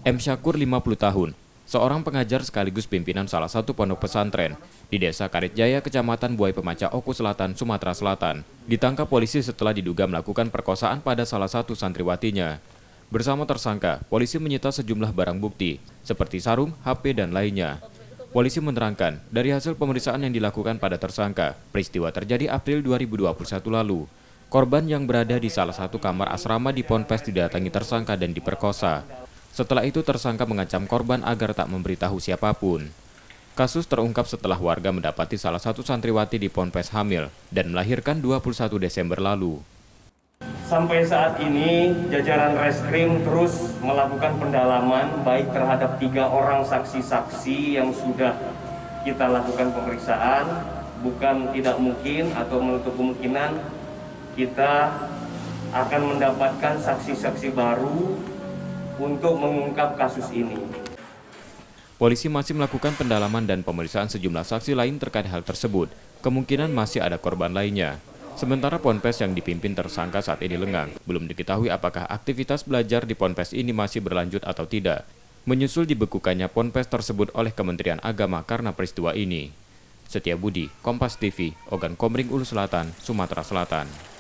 M. Syakur 50 tahun, seorang pengajar sekaligus pimpinan salah satu pondok pesantren di Desa Karitjaya, Kecamatan Buai Pemaca, Oku Selatan, Sumatera Selatan, ditangkap polisi setelah diduga melakukan perkosaan pada salah satu santriwatinya. Bersama tersangka, polisi menyita sejumlah barang bukti, seperti sarung, HP, dan lainnya. Polisi menerangkan, dari hasil pemeriksaan yang dilakukan pada tersangka, peristiwa terjadi April 2021 lalu. Korban yang berada di salah satu kamar asrama di Ponpes didatangi tersangka dan diperkosa. Setelah itu tersangka mengancam korban agar tak memberitahu siapapun. Kasus terungkap setelah warga mendapati salah satu santriwati di Ponpes hamil dan melahirkan 21 Desember lalu. Sampai saat ini, jajaran Reskrim terus melakukan pendalaman baik terhadap 3 orang saksi-saksi yang sudah kita lakukan pemeriksaan. Bukan tidak mungkin atau menutup kemungkinan kita akan mendapatkan saksi-saksi baru untuk mengungkap kasus ini. Polisi masih melakukan pendalaman dan pemeriksaan sejumlah saksi lain terkait hal tersebut. Kemungkinan masih ada korban lainnya. Sementara Ponpes yang dipimpin tersangka saat ini lengang. Belum diketahui apakah aktivitas belajar di Ponpes ini masih berlanjut atau tidak. Menyusul dibekukannya Ponpes tersebut oleh Kementerian Agama karena peristiwa ini. Setia Budi, Kompas TV, Ogan Komering Ulu Selatan, Sumatera Selatan.